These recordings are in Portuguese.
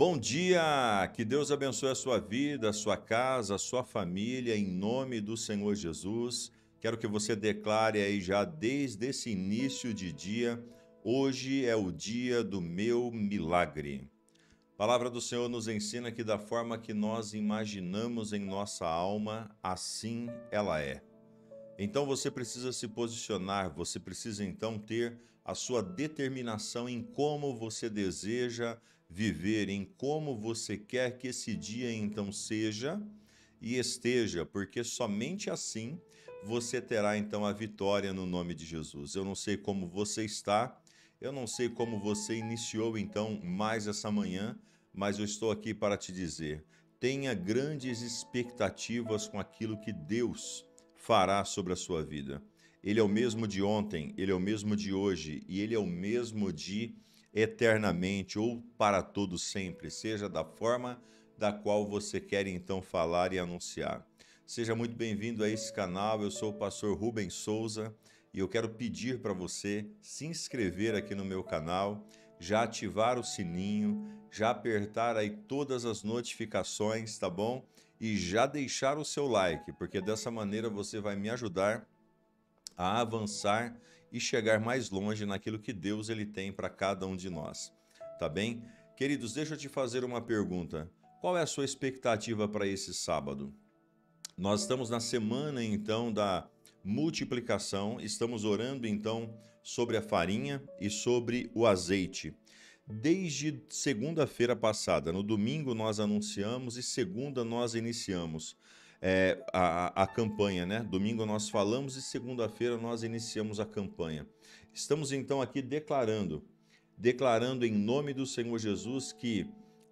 Bom dia! Que Deus abençoe a sua vida, a sua casa, a sua família, em nome do Senhor Jesus. Quero que você declare aí já desde esse início de dia: hoje é o dia do meu milagre. A palavra do Senhor nos ensina que da forma que nós imaginamos em nossa alma, assim ela é. Então você precisa se posicionar, você precisa então ter a sua determinação em como você deseja viver, em como você quer que esse dia então seja e esteja, porque somente assim você terá então a vitória no nome de Jesus. Eu não sei como você está, eu não sei como você iniciou então mais essa manhã, mas eu estou aqui para te dizer: tenha grandes expectativas com aquilo que Deus fará sobre a sua vida. Ele é o mesmo de ontem, ele é o mesmo de hoje e ele é o mesmo de eternamente ou para todo sempre, seja da forma da qual você quer então falar e anunciar. Seja muito bem-vindo a esse canal. Eu sou o pastor Rubens Souza e eu quero pedir para você se inscrever aqui no meu canal, já ativar o sininho, já apertar aí todas as notificações, tá bom? E já deixar o seu like, porque dessa maneira você vai me ajudar a avançar e chegar mais longe naquilo que Deus ele tem para cada um de nós. Tá bem? Queridos, deixa eu te fazer uma pergunta. Qual é a sua expectativa para esse sábado? Nós estamos na semana então da multiplicação, estamos orando então sobre a farinha e sobre o azeite. Desde segunda-feira passada, no domingo nós anunciamos e segunda nós iniciamos a campanha, né? Domingo nós falamos e segunda-feira nós iniciamos a campanha. Estamos então aqui declarando em nome do Senhor Jesus que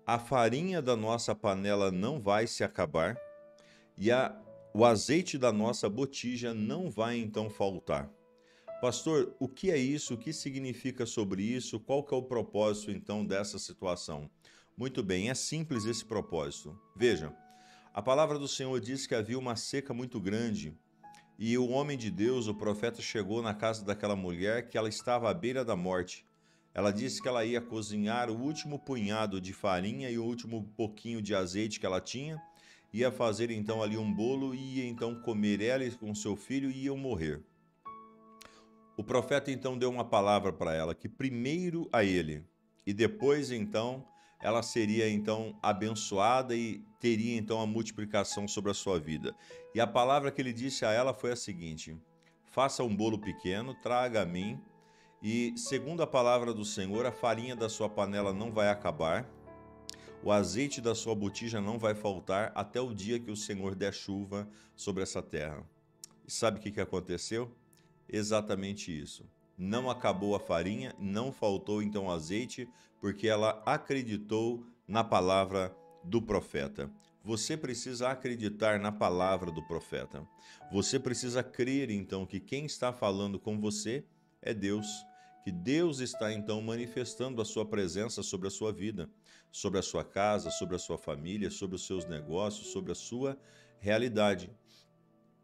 a farinha da nossa panela não vai se acabar e o azeite da nossa botija não vai então faltar. Pastor, o que é isso? O que significa sobre isso? Qual que é o propósito então dessa situação? Muito bem, é simples esse propósito. Veja, a palavra do Senhor diz que havia uma seca muito grande e o homem de Deus, o profeta, chegou na casa daquela mulher que ela estava à beira da morte. Ela disse que ela ia cozinhar o último punhado de farinha e o último pouquinho de azeite que ela tinha, ia fazer então ali um bolo e ia então comer ela com seu filho e iam morrer. O profeta então deu uma palavra para ela, que primeiro a ele e depois então ela seria então abençoada e teria então a multiplicação sobre a sua vida. E a palavra que ele disse a ela foi a seguinte: faça um bolo pequeno, traga a mim, e segundo a palavra do Senhor, a farinha da sua panela não vai acabar, o azeite da sua botija não vai faltar até o dia que o Senhor der chuva sobre essa terra. E sabe o que aconteceu? Exatamente isso. Não acabou a farinha, não faltou então azeite, porque ela acreditou na palavra do profeta. Você precisa acreditar na palavra do profeta. Você precisa crer então que quem está falando com você é Deus, que Deus está então manifestando a sua presença sobre a sua vida, sobre a sua casa, sobre a sua família, sobre os seus negócios, sobre a sua realidade.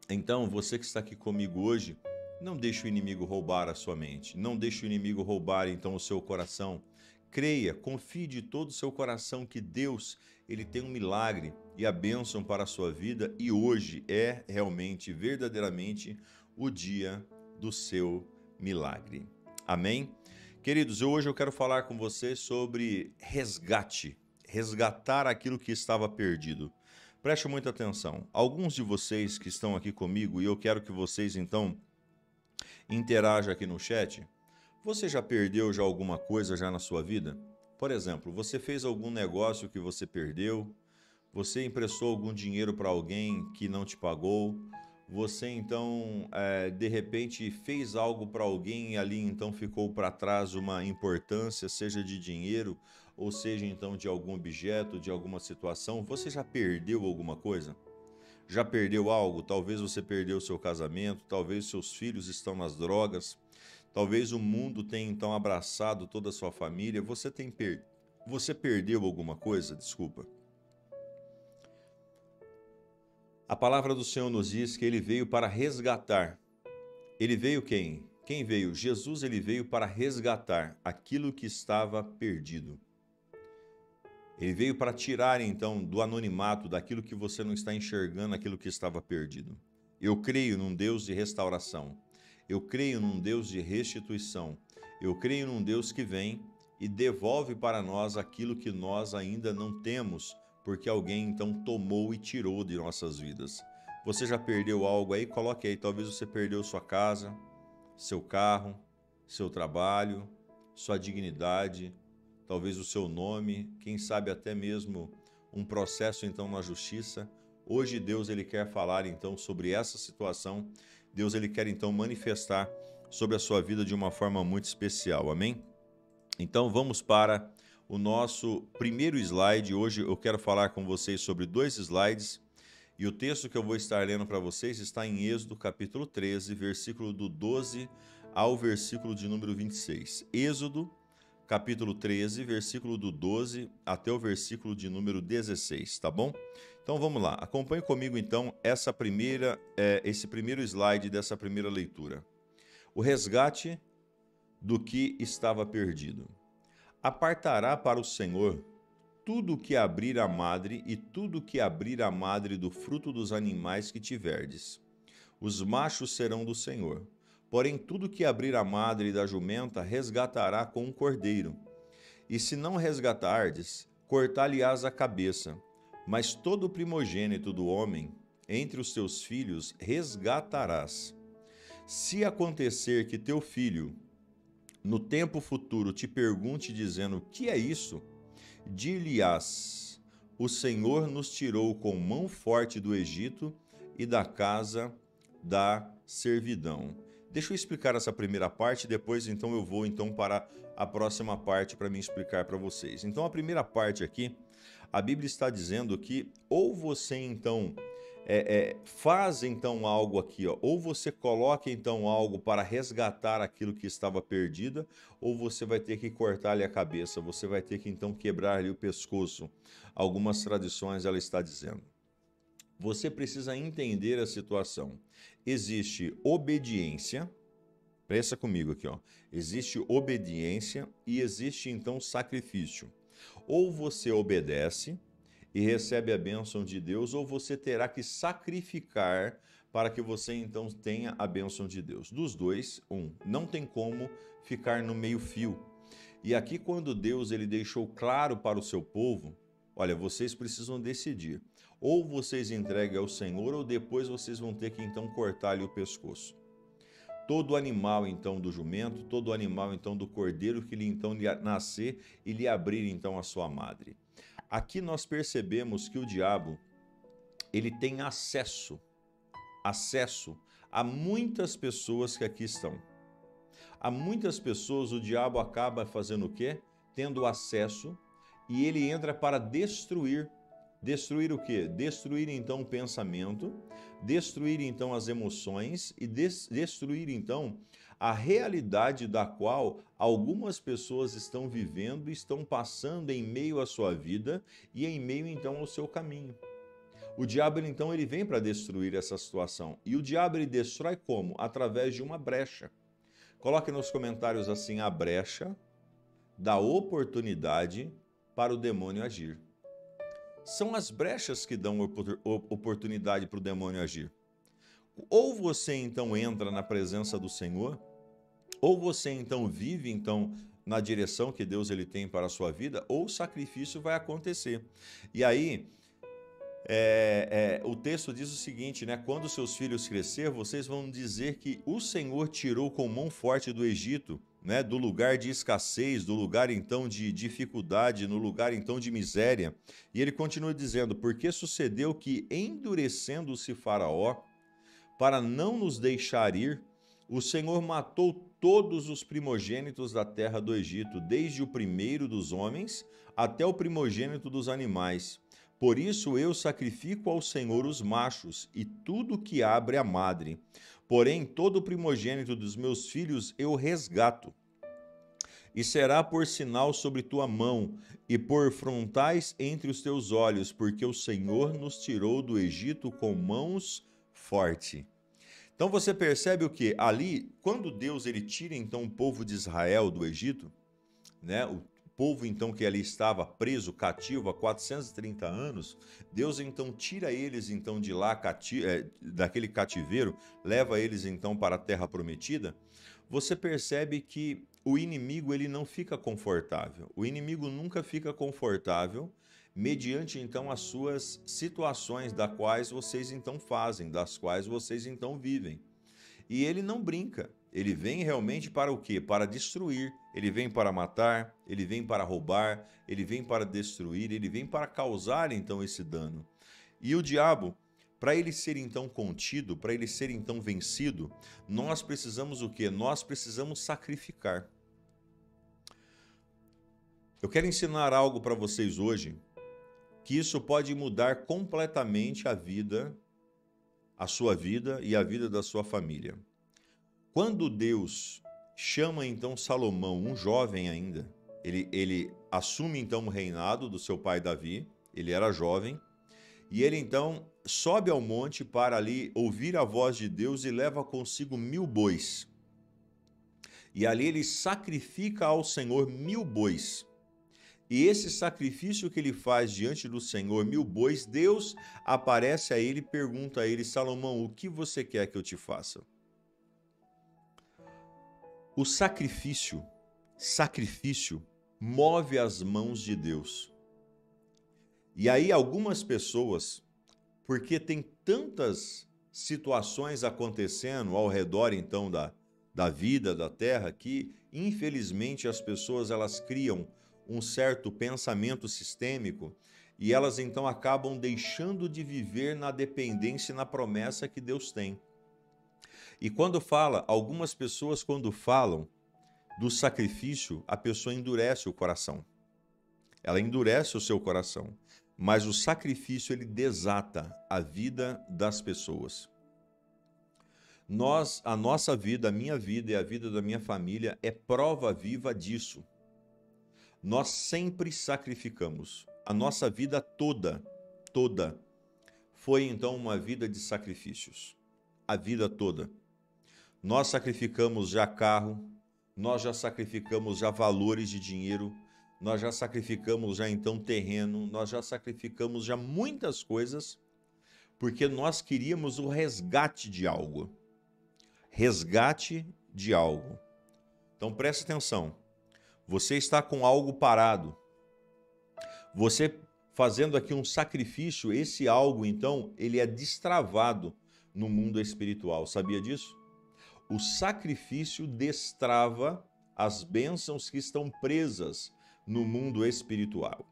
Então, você que está aqui comigo hoje, não deixe o inimigo roubar a sua mente. Não deixe o inimigo roubar então o seu coração. Creia, confie de todo o seu coração que Deus, ele tem um milagre e a bênção para a sua vida e hoje é realmente, verdadeiramente o dia do seu milagre. Amém? Queridos, hoje eu quero falar com vocês sobre resgate, resgatar aquilo que estava perdido. Preste muita atenção. Alguns de vocês que estão aqui comigo, e eu quero que vocês então interajam aqui no chat. Você já perdeu já alguma coisa já na sua vida? Por exemplo, você fez algum negócio que você perdeu? Você emprestou algum dinheiro para alguém que não te pagou? Você então, de repente, fez algo para alguém e ali então ficou para trás uma importância, seja de dinheiro ou seja então de algum objeto, de alguma situação. Você já perdeu alguma coisa? Já perdeu algo? Talvez você perdeu seu casamento, talvez seus filhos estão nas drogas, talvez o mundo tenha então abraçado toda a sua família. Você perdeu alguma coisa? Desculpa. A palavra do Senhor nos diz que ele veio para resgatar. Ele veio quem? Quem veio? Jesus, ele veio para resgatar aquilo que estava perdido. Ele veio para tirar então do anonimato, daquilo que você não está enxergando, aquilo que estava perdido. Eu creio num Deus de restauração. Eu creio num Deus de restituição. Eu creio num Deus que vem e devolve para nós aquilo que nós ainda não temos, porque alguém então tomou e tirou de nossas vidas. Você já perdeu algo aí? Coloque aí. Talvez você perdeu sua casa, seu carro, seu trabalho, sua dignidade, talvez o seu nome, quem sabe até mesmo um processo então na justiça. Hoje Deus ele quer falar então sobre essa situação. Deus ele quer então manifestar sobre a sua vida de uma forma muito especial. Amém? Então vamos para o nosso primeiro slide. Hoje eu quero falar com vocês sobre 2 slides. E o texto que eu vou estar lendo para vocês está em Êxodo capítulo 13, versículo do 12 ao versículo de número 26. Êxodo capítulo 13, versículo do 12 até o versículo de número 16, tá bom? Então vamos lá, acompanhe comigo então esse primeiro slide dessa primeira leitura. O resgate do que estava perdido. Apartará para o Senhor tudo que abrir a madre e tudo que abrir a madre do fruto dos animais que tiverdes. Os machos serão do Senhor. Porém, tudo que abrir a madre da jumenta resgatará com um cordeiro. E se não resgatardes, cortar-lhe-ás a cabeça. Mas todo primogênito do homem, entre os teus filhos, resgatarás. Se acontecer que teu filho, no tempo futuro, te pergunte dizendo: que é isso? Dir-lhe-ás: o Senhor nos tirou com mão forte do Egito e da casa da servidão. Deixa eu explicar essa primeira parte, depois então eu vou então para a próxima parte para me explicar para vocês. Então a primeira parte aqui, a Bíblia está dizendo que ou você então faz então algo aqui, ó, ou você coloca então algo para resgatar aquilo que estava perdido, ou você vai ter que cortar-lhe a cabeça, você vai ter que então quebrar-lhe o pescoço. Algumas tradições ela está dizendo. Você precisa entender a situação. Existe obediência, presta comigo aqui, ó. Existe obediência e existe então sacrifício. Ou você obedece e recebe a bênção de Deus, ou você terá que sacrificar para que você então tenha a bênção de Deus. Dos dois, não tem como ficar no meio-fio. E aqui quando Deus ele deixou claro para o seu povo, olha, vocês precisam decidir. Ou vocês entreguem ao Senhor, ou depois vocês vão ter que então cortar-lhe o pescoço. Todo animal então do jumento, todo animal então do cordeiro que lhe então nascer e lhe abrir então a sua madre. Aqui nós percebemos que o diabo, ele tem acesso a muitas pessoas que aqui estão. A muitas pessoas o diabo acaba fazendo o quê? Tendo acesso, e ele entra para destruir. Destruir o quê? Destruir então o pensamento, destruir então as emoções e destruir então a realidade da qual algumas pessoas estão vivendo e estão passando em meio à sua vida e em meio então ao seu caminho. O diabo então ele vem para destruir essa situação. E o diabo ele destrói como? Através de uma brecha. Coloque nos comentários assim: a brecha da oportunidade para o demônio agir. São as brechas que dão oportunidade para o demônio agir. Ou você então entra na presença do Senhor, ou você então vive então na direção que Deus ele tem para a sua vida, ou o sacrifício vai acontecer. E aí, o texto diz o seguinte, né? Quando seus filhos crescer, vocês vão dizer que o Senhor tirou com mão forte do Egito, né, do lugar de escassez, do lugar então de dificuldade, no lugar então de miséria. E ele continua dizendo: porque sucedeu que, endurecendo-se Faraó, para não nos deixar ir, o Senhor matou todos os primogênitos da terra do Egito, desde o primeiro dos homens até o primogênito dos animais. Por isso eu sacrifico ao Senhor os machos e tudo que abre a madre. Porém, todo o primogênito dos meus filhos eu resgato. E será por sinal sobre tua mão e por frontais entre os teus olhos, porque o Senhor nos tirou do Egito com mãos fortes. Então você percebe o que? Ali, quando Deus ele tira então o povo de Israel do Egito, né? O povo então que ali estava preso, cativo há 430 anos, Deus então tira eles então de lá, daquele cativeiro, leva eles então para a terra prometida. Você percebe que o inimigo ele não fica confortável. O inimigo nunca fica confortável mediante então as suas situações das quais vocês então fazem, das quais vocês então vivem. E ele não brinca. Ele vem realmente para o quê? Para destruir. Ele vem para matar, ele vem para roubar, ele vem para destruir, ele vem para causar então esse dano. E o diabo, para ele ser então contido, para ele ser então vencido, nós precisamos o quê? Nós precisamos sacrificar. Eu quero ensinar algo para vocês hoje, que isso pode mudar completamente a sua vida e a vida da sua família. Quando Deus chama então Salomão, um jovem ainda, ele assume então o reinado do seu pai Davi, ele era jovem, e ele então sobe ao monte para ali ouvir a voz de Deus e leva consigo 1000 bois. E ali ele sacrifica ao Senhor 1000 bois. E esse sacrifício que ele faz diante do Senhor, 1000 bois, Deus aparece a ele e pergunta a ele: Salomão, o que você quer que eu te faça? O sacrifício move as mãos de Deus. E aí algumas pessoas, porque tem tantas situações acontecendo ao redor então da vida, da terra, que infelizmente as pessoas elas criam um certo pensamento sistêmico e elas então acabam deixando de viver na dependência e na promessa que Deus tem. E algumas pessoas quando falam do sacrifício, a pessoa endurece o coração. Ela endurece o seu coração, mas o sacrifício ele desata a vida das pessoas. A nossa vida, a minha vida e a vida da minha família é prova viva disso. Nós sempre sacrificamos. A nossa vida toda foi então uma vida de sacrifícios. A vida toda. Nós sacrificamos já carro, nós já sacrificamos já valores de dinheiro, nós já sacrificamos já então terreno, nós já sacrificamos já muitas coisas, porque nós queríamos o resgate de algo. Resgate de algo. Então preste atenção. Você está com algo parado. Você fazendo aqui um sacrifício, esse algo então, ele é destravado no mundo espiritual. Sabia disso? O sacrifício destrava as bênçãos que estão presas no mundo espiritual.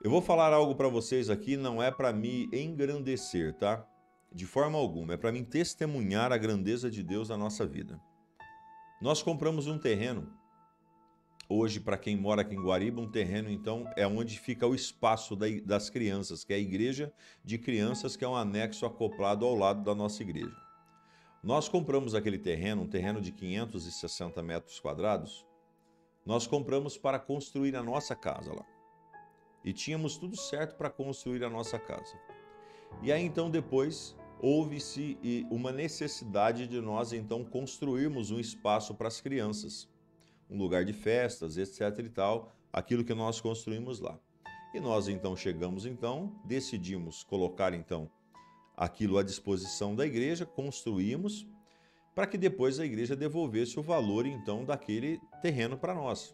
Eu vou falar algo para vocês aqui, não é para me engrandecer, tá? De forma alguma, é para mim testemunhar a grandeza de Deus na nossa vida. Nós compramos um terreno. Hoje, para quem mora aqui em Guariba, um terreno, então, é onde fica o espaço das crianças, que é a igreja de crianças, que é um anexo acoplado ao lado da nossa igreja. Nós compramos aquele terreno, um terreno de 560 metros quadrados, nós compramos para construir a nossa casa lá. E tínhamos tudo certo para construir a nossa casa. E aí, então, depois, houve-se uma necessidade de nós, então, construirmos um espaço para as crianças. Um lugar de festas, etc e tal, aquilo que nós construímos lá. E nós, então, decidimos colocar, então, aquilo à disposição da igreja, construímos, para que depois a igreja devolvesse o valor, então, daquele terreno para nós.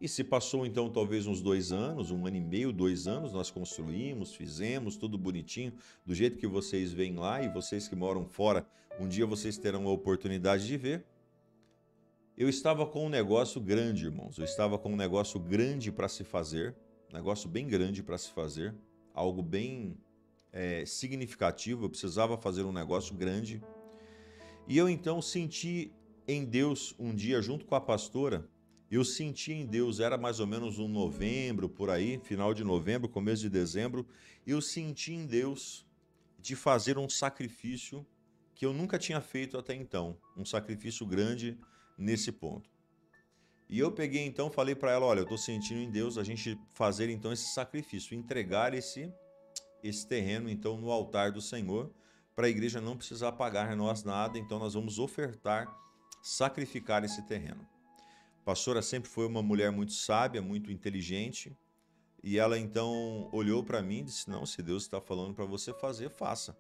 E se passou, então, talvez uns 2 anos, 1 ano e meio, 2 anos, nós construímos, fizemos, tudo bonitinho, do jeito que vocês veem lá, e vocês que moram fora, um dia vocês terão a oportunidade de ver. Eu estava com um negócio grande, irmãos, eu estava com um negócio grande para se fazer, um negócio bem grande para se fazer, algo bem significativo, eu precisava fazer um negócio grande. E eu então senti em Deus um dia, junto com a pastora, eu senti em Deus, era mais ou menos um novembro, por aí, final de novembro, começo de dezembro, eu senti em Deus de fazer um sacrifício que eu nunca tinha feito até então, um sacrifício grande nesse ponto. E eu peguei então, falei para ela, olha, eu estou sentindo em Deus a gente fazer então esse sacrifício, entregar esse terreno então no altar do Senhor, para a igreja não precisar pagar nós nada, então nós vamos ofertar, sacrificar esse terreno. pastora sempre foi uma mulher muito sábia, muito inteligente, e ela então olhou para mim e disse: não, se Deus está falando para você fazer, faça.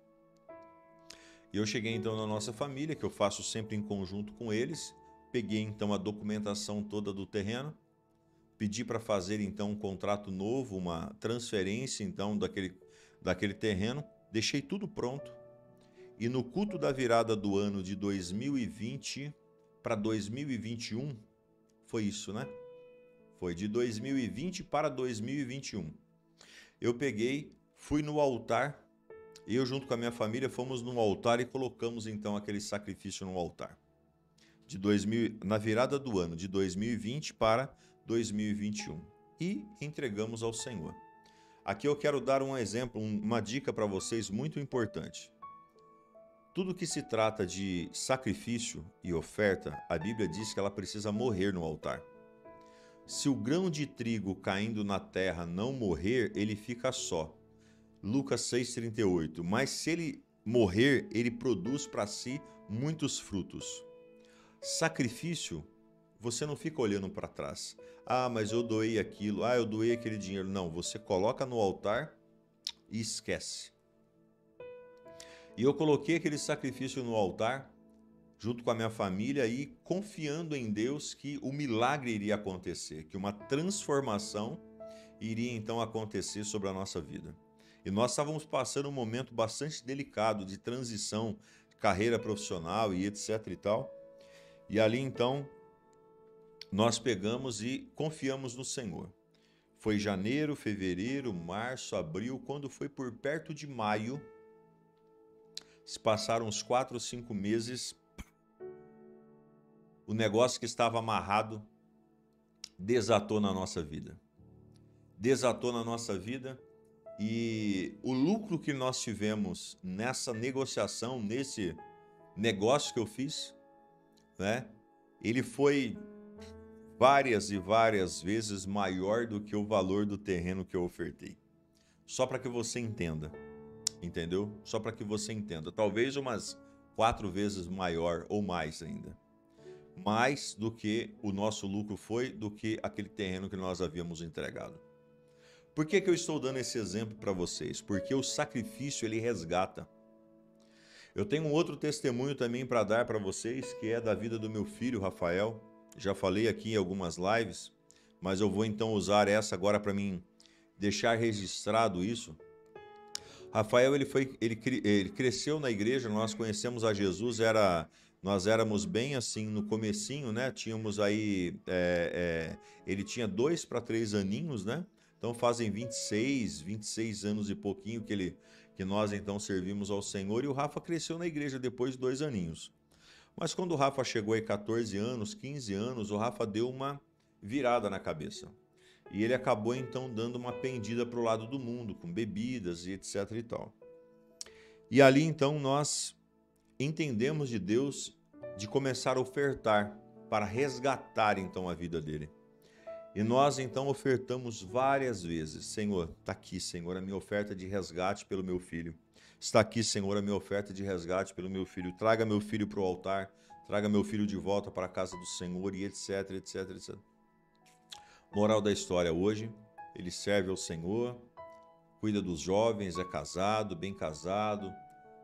E eu cheguei então na nossa família, que eu faço sempre em conjunto com eles, peguei então a documentação toda do terreno, pedi para fazer então um contrato novo, uma transferência então daquele terreno, deixei tudo pronto. E no culto da virada do ano de 2020 para 2021, foi isso, né? Foi de 2020 para 2021. Eu peguei, fui no altar, eu junto com a minha família fomos no altar e colocamos então aquele sacrifício no altar. Na virada do ano de 2020 para 2021. E entregamos ao Senhor. Aqui eu quero dar um exemplo, uma dica para vocês muito importante. Tudo que se trata de sacrifício e oferta, a Bíblia diz que ela precisa morrer no altar. Se o grão de trigo caindo na terra não morrer, ele fica só. Lucas 6,38. Mas se ele morrer, ele produz para si muitos frutos. Sacrifício, você não fica olhando para trás. Ah, mas eu doei aquilo. Ah, eu doei aquele dinheiro. Não, você coloca no altar e esquece. E eu coloquei aquele sacrifício no altar, junto com a minha família, e confiando em Deus que o milagre iria acontecer, que uma transformação iria então acontecer sobre a nossa vida. E nós estávamos passando um momento bastante delicado de transição, de carreira profissional e etc e tal. E ali então, nós pegamos e confiamos no Senhor. Foi janeiro, fevereiro, março, abril, quando foi por perto de maio, se passaram uns 4 ou 5 meses, o negócio que estava amarrado desatou na nossa vida. Desatou na nossa vida e o lucro que nós tivemos nessa negociação, nesse negócio que eu fiz, né? Ele foi várias e várias vezes maior do que o valor do terreno que eu ofertei. Só para que você entenda. Entendeu? Só para que você entenda. Talvez umas 4 vezes maior ou mais ainda. Mais do que o nosso lucro foi, do que aquele terreno que nós havíamos entregado. Por que eu estou dando esse exemplo para vocês? Porque o sacrifício, ele resgata. Eu tenho um outro testemunho também para dar para vocês, que é da vida do meu filho, Rafael. Já falei aqui em algumas lives, mas eu vou então usar essa agora para mim deixar registrado isso. Rafael, ele cresceu na igreja, nós conhecemos a Jesus, nós éramos bem assim no comecinho, né? Tínhamos aí, ele tinha 2 para 3 aninhos, né? Então fazem 26 anos e pouquinho que nós então servimos ao Senhor, e o Rafa cresceu na igreja depois de 2 aninhos. Mas quando o Rafa chegou a 14 anos, 15 anos, o Rafa deu uma virada na cabeça. E ele acabou então dando uma pendida para o lado do mundo, com bebidas e etc e tal. E ali então nós entendemos de Deus de começar a ofertar para resgatar então a vida dele. E nós então ofertamos várias vezes. Senhor, está aqui, Senhor, a minha oferta de resgate pelo meu filho. Está aqui, Senhor, a minha oferta de resgate pelo meu filho. Traga meu filho para o altar, traga meu filho de volta para a casa do Senhor e etc, etc, etc. Moral da história hoje, ele serve ao Senhor, cuida dos jovens, é casado, bem casado,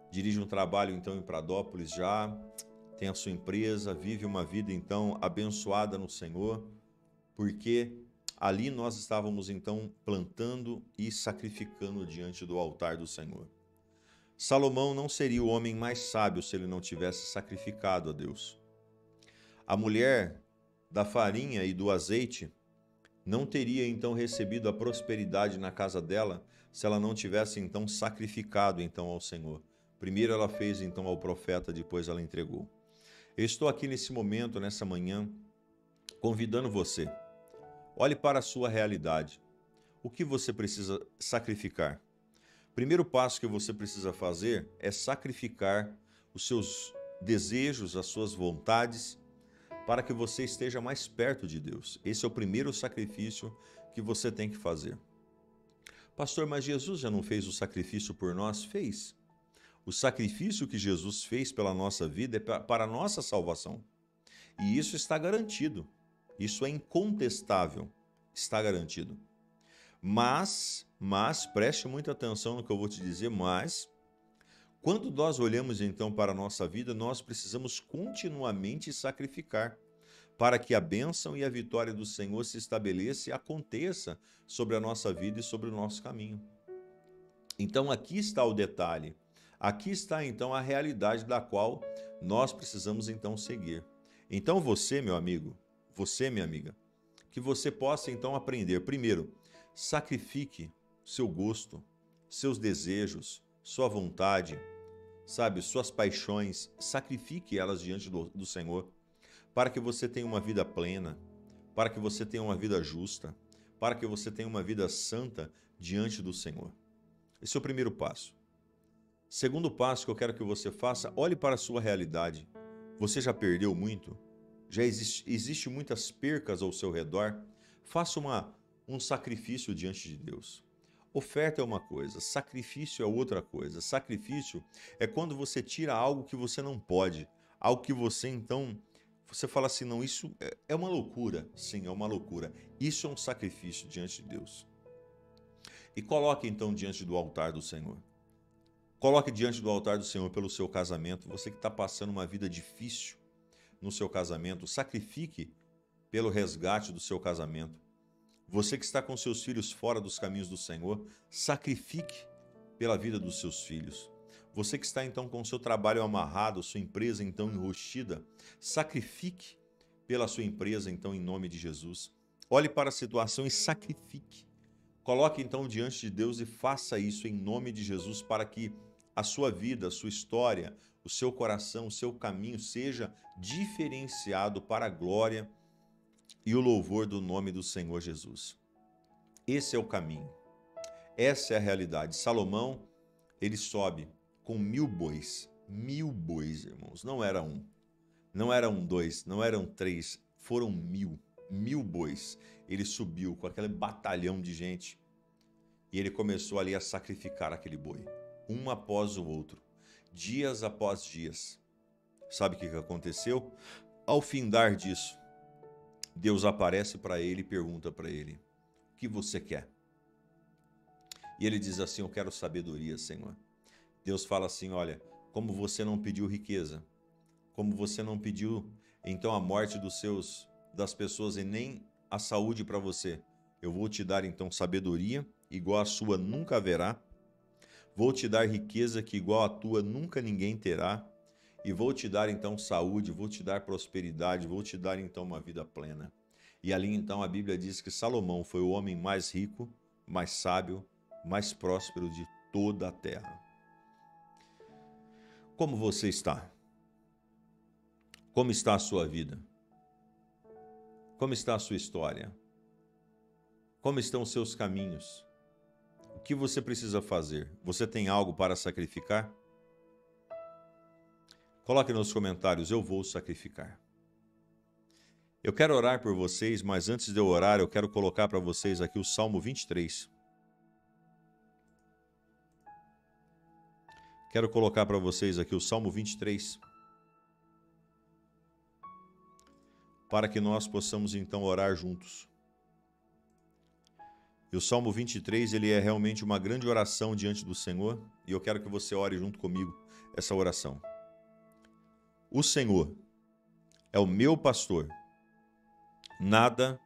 dirige um trabalho então em Pradópolis já, tem a sua empresa, vive uma vida então abençoada no Senhor, porque ali nós estávamos então plantando e sacrificando diante do altar do Senhor. Salomão não seria o homem mais sábio se ele não tivesse sacrificado a Deus. A mulher da farinha e do azeite não teria então recebido a prosperidade na casa dela se ela não tivesse então sacrificado então ao Senhor. Primeiro ela fez então ao profeta, depois ela entregou. Eu estou aqui nesse momento, nessa manhã, convidando você. Olhe para a sua realidade. O que você precisa sacrificar? Primeiro passo que você precisa fazer é sacrificar os seus desejos, as suas vontades, para que você esteja mais perto de Deus. Esse é o primeiro sacrifício que você tem que fazer. Pastor, mas Jesus já não fez o sacrifício por nós? Fez. O sacrifício que Jesus fez pela nossa vida é para a nossa salvação. E isso está garantido. Isso é incontestável, está garantido. Mas, preste muita atenção no que eu vou te dizer, mas quando nós olhamos então para a nossa vida, nós precisamos continuamente sacrificar para que a bênção e a vitória do Senhor se estabeleça e aconteça sobre a nossa vida e sobre o nosso caminho. Então aqui está o detalhe. Aqui está então a realidade da qual nós precisamos então seguir. Então você, meu amigo, você, minha amiga, que você possa então aprender. Primeiro, sacrifique seu gosto, seus desejos, sua vontade, sabe, suas paixões, sacrifique elas diante do Senhor, para que você tenha uma vida plena, para que você tenha uma vida justa, para que você tenha uma vida santa diante do Senhor. Esse é o primeiro passo. Segundo passo que eu quero que você faça, olhe para a sua realidade. Você já perdeu muito? Já existe muitas percas ao seu redor? Faça um sacrifício diante de Deus. Oferta é uma coisa, sacrifício é outra coisa. Sacrifício é quando você tira algo que você não pode, algo que você então, você fala assim, não, isso é uma loucura. Sim, é uma loucura. Isso é um sacrifício diante de Deus. E coloque então diante do altar do Senhor. Coloque diante do altar do Senhor pelo seu casamento. Você que está passando uma vida difícil no seu casamento, sacrifique pelo resgate do seu casamento. Você que está com seus filhos fora dos caminhos do Senhor, sacrifique pela vida dos seus filhos. Você que está então com o seu trabalho amarrado, sua empresa então enrustida, sacrifique pela sua empresa então em nome de Jesus. Olhe para a situação e sacrifique. Coloque então diante de Deus e faça isso em nome de Jesus para que a sua vida, a sua história, o seu coração, o seu caminho seja diferenciado para a glória e o louvor do nome do Senhor Jesus. Esse é o caminho. Essa é a realidade. Salomão, ele sobe com 1000 bois. 1000 bois, irmãos. Não era um. Não eram dois. Não eram três. Foram 1000. 1000 bois. Ele subiu com aquele batalhão de gente e ele começou ali a sacrificar aquele boi, um após o outro, dias após dias. Sabe o que aconteceu? Ao findar disso, Deus aparece para ele e pergunta para ele: o que você quer? E ele diz assim: eu quero sabedoria, Senhor. Deus fala assim: olha, como você não pediu riqueza, como você não pediu então a morte das pessoas e nem a saúde para você, eu vou te dar então sabedoria, igual a sua nunca haverá. Vou te dar riqueza que igual a tua nunca ninguém terá. E vou te dar então saúde, vou te dar prosperidade, vou te dar então uma vida plena. E ali então a Bíblia diz que Salomão foi o homem mais rico, mais sábio, mais próspero de toda a terra. Como você está? Como está a sua vida? Como está a sua história? Como estão os seus caminhos? O que você precisa fazer? Você tem algo para sacrificar? Coloque nos comentários: eu vou sacrificar. Eu quero orar por vocês, mas antes de eu orar, eu quero colocar para vocês aqui o Salmo 23. Quero colocar para vocês aqui o Salmo 23. Para que nós possamos então orar juntos. E o Salmo 23, ele é realmente uma grande oração diante do Senhor, e eu quero que você ore junto comigo essa oração. O Senhor é o meu pastor, nada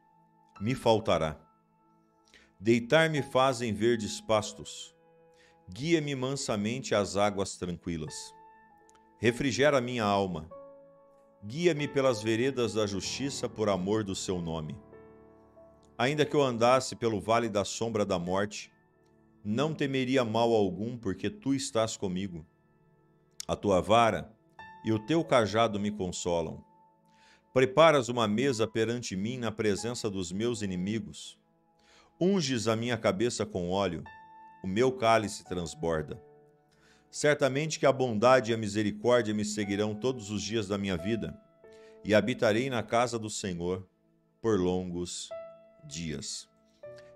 me faltará. Deitar-me faz em verdes pastos, guia-me mansamente às águas tranquilas. Refrigera minha alma, guia-me pelas veredas da justiça por amor do seu nome. Ainda que eu andasse pelo vale da sombra da morte, não temeria mal algum, porque tu estás comigo. A tua vara e o teu cajado me consolam. Preparas uma mesa perante mim na presença dos meus inimigos. Unges a minha cabeça com óleo, o meu cálice transborda. Certamente que a bondade e a misericórdia me seguirão todos os dias da minha vida, e habitarei na casa do Senhor por longos dias.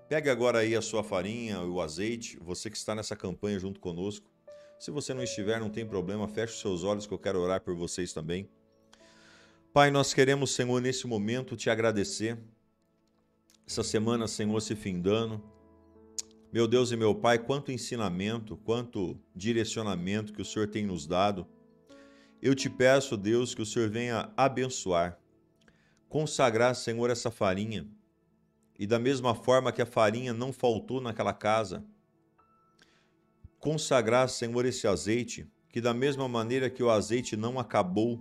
Pegue agora aí a sua farinha e o azeite, você que está nessa campanha junto conosco. Se você não estiver, não tem problema, feche os seus olhos que eu quero orar por vocês também. Pai, nós queremos, Senhor, nesse momento te agradecer. Essa semana, Senhor, se findando. Meu Deus e meu Pai, quanto ensinamento, quanto direcionamento que o Senhor tem nos dado. Eu te peço, Deus, que o Senhor venha abençoar, consagrar, Senhor, essa farinha. E da mesma forma que a farinha não faltou naquela casa, consagrar, Senhor, esse azeite, que da mesma maneira que o azeite não acabou,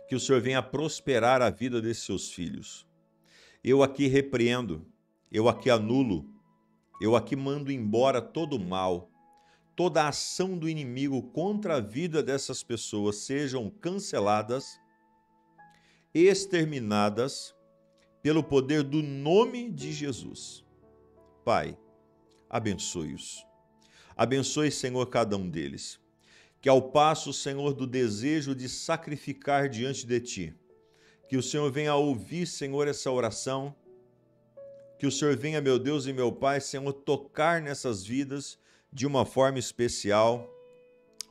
que o Senhor venha prosperar a vida desses seus filhos. Eu aqui repreendo, eu aqui anulo, eu aqui mando embora todo o mal, toda a ação do inimigo contra a vida dessas pessoas sejam canceladas, exterminadas pelo poder do nome de Jesus. Pai, abençoe-os. Abençoe, Senhor, cada um deles. Que ao passo, Senhor, do desejo de sacrificar diante de Ti, que o Senhor venha ouvir, Senhor, essa oração, que o Senhor venha, meu Deus e meu Pai, Senhor, tocar nessas vidas de uma forma especial,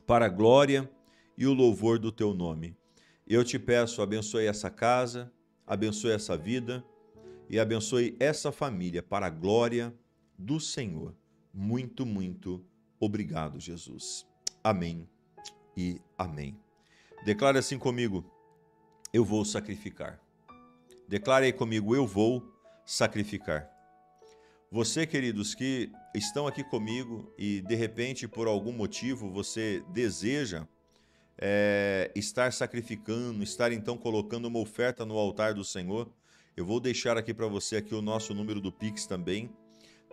para a glória e o louvor do Teu nome. Eu te peço, abençoe essa casa, abençoe essa vida e abençoe essa família para a glória do Senhor. Muito, muito obrigado, Jesus. Amém e amém. Declare assim comigo: eu vou sacrificar. Declare aí comigo: eu vou sacrificar. Você, queridos, que estão aqui comigo e de repente por algum motivo você deseja estar sacrificando, estar então colocando uma oferta no altar do Senhor, eu vou deixar aqui para você aqui o nosso número do Pix também,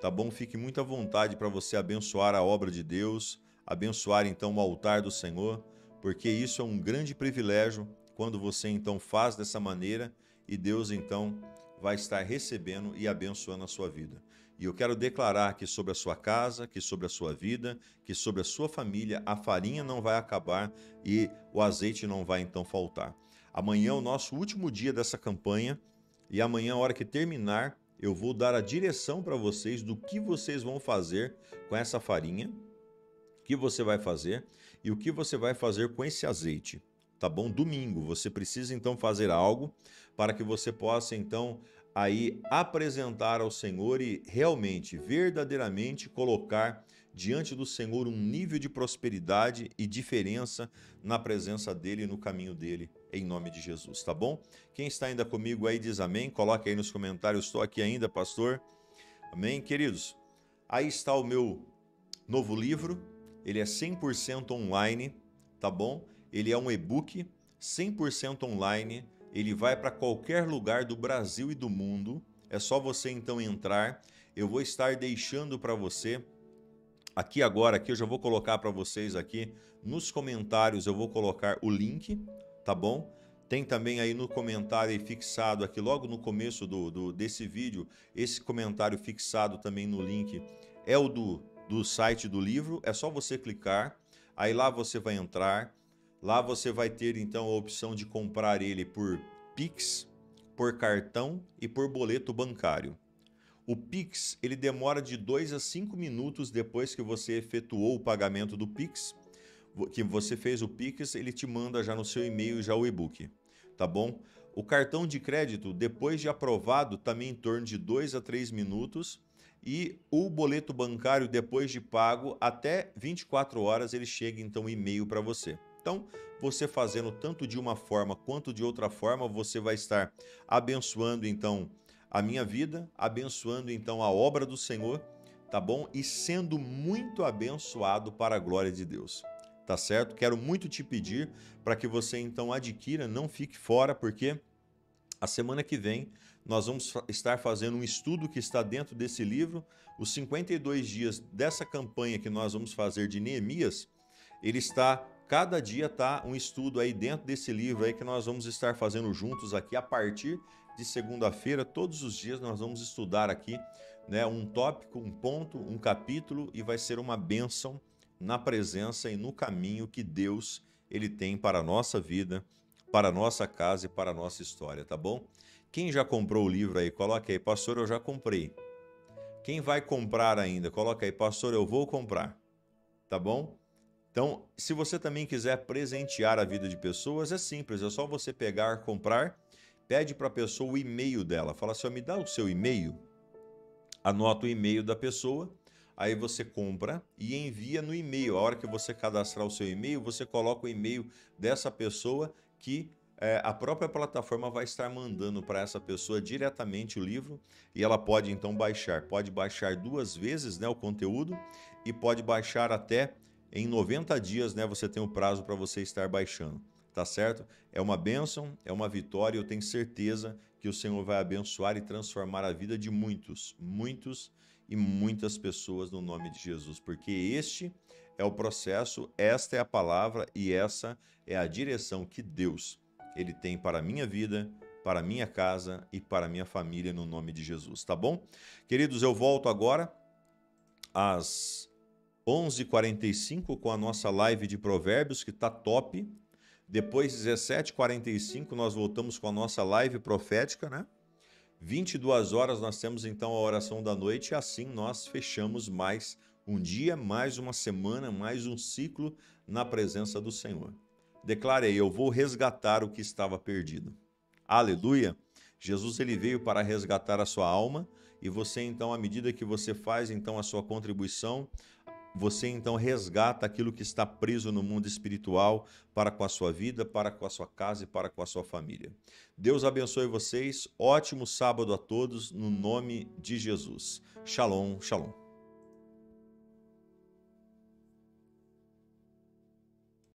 tá bom? Fique muito à vontade para você abençoar a obra de Deus, abençoar então o altar do Senhor, porque isso é um grande privilégio quando você então faz dessa maneira e Deus então vai estar recebendo e abençoando a sua vida. E eu quero declarar que sobre a sua casa, que sobre a sua vida, que sobre a sua família, a farinha não vai acabar e o azeite não vai então faltar. Amanhã é o nosso último dia dessa campanha e amanhã, a hora que terminar, eu vou dar a direção para vocês do que vocês vão fazer com essa farinha, o que você vai fazer e o que você vai fazer com esse azeite. Tá bom? Domingo, você precisa então fazer algo para que você possa então aí apresentar ao Senhor e realmente, verdadeiramente colocar diante do Senhor um nível de prosperidade e diferença na presença dele e no caminho dele, em nome de Jesus, tá bom? Quem está ainda comigo aí diz amém, coloque aí nos comentários: estou aqui ainda, pastor. Amém, queridos? Aí está o meu novo livro, ele é 100% online, tá bom? Ele é um e-book 100% online, ele vai para qualquer lugar do Brasil e do mundo. É só você então entrar. Eu vou estar deixando para você aqui agora, aqui eu já vou colocar para vocês aqui nos comentários, eu vou colocar o link, tá bom? Tem também aí no comentário fixado aqui logo no começo desse vídeo, esse comentário fixado também no link é o do site do livro. É só você clicar, aí lá você vai entrar. Lá você vai ter então a opção de comprar ele por Pix, por cartão e por boleto bancário. O Pix, ele demora de 2 a 5 minutos depois que você efetuou o pagamento do Pix, que você fez o Pix, ele te manda já no seu e-mail já o e-book, tá bom? O cartão de crédito, depois de aprovado, também em torno de 2 a 3 minutos. E o boleto bancário, depois de pago, até 24 horas ele chega então e-mail para você. Então, você fazendo tanto de uma forma quanto de outra forma, você vai estar abençoando então a minha vida, abençoando então a obra do Senhor, tá bom? E sendo muito abençoado para a glória de Deus, tá certo? Quero muito te pedir para que você então adquira, não fique fora, porque a semana que vem nós vamos estar fazendo um estudo que está dentro desse livro, os 52 dias dessa campanha que nós vamos fazer de Neemias, ele está... Cada dia tá um estudo aí dentro desse livro aí que nós vamos estar fazendo juntos aqui a partir de segunda-feira. Todos os dias nós vamos estudar aqui, né, um tópico, um ponto, um capítulo, e vai ser uma bênção na presença e no caminho que Deus ele tem para a nossa vida, para a nossa casa e para a nossa história, tá bom? Quem já comprou o livro aí, coloca aí: pastor, eu já comprei. Quem vai comprar ainda, coloca aí: pastor, eu vou comprar, tá bom? Então, se você também quiser presentear a vida de pessoas, é simples, é só você pegar, comprar, pede para a pessoa o e-mail dela, fala assim, ó, me dá o seu e-mail, anota o e-mail da pessoa, aí você compra e envia no e-mail. A hora que você cadastrar o seu e-mail, você coloca o e-mail dessa pessoa que a própria plataforma vai estar mandando para essa pessoa diretamente o livro e ela pode então baixar. Pode baixar 2 vezes, né, o conteúdo e pode baixar até em 90 dias, né, você tem o prazo para você estar baixando. Tá certo? É uma bênção, é uma vitória, eu tenho certeza que o Senhor vai abençoar e transformar a vida de muitos, muitos e muitas pessoas no nome de Jesus, porque este é o processo, esta é a palavra e essa é a direção que Deus ele tem para a minha vida, para a minha casa e para a minha família no nome de Jesus, tá bom? Queridos, eu volto agora às 11h45 com a nossa live de provérbios que tá top. Depois, 17h45, nós voltamos com a nossa live profética, né? 22 horas nós temos então a oração da noite e assim nós fechamos mais um dia, mais uma semana, mais um ciclo na presença do Senhor. Declare aí, eu vou resgatar o que estava perdido. Aleluia! Jesus ele veio para resgatar a sua alma e você então, à medida que você faz então a sua contribuição, você então resgata aquilo que está preso no mundo espiritual para com a sua vida, para com a sua casa e para com a sua família. Deus abençoe vocês. Ótimo sábado a todos, no nome de Jesus. Shalom, shalom.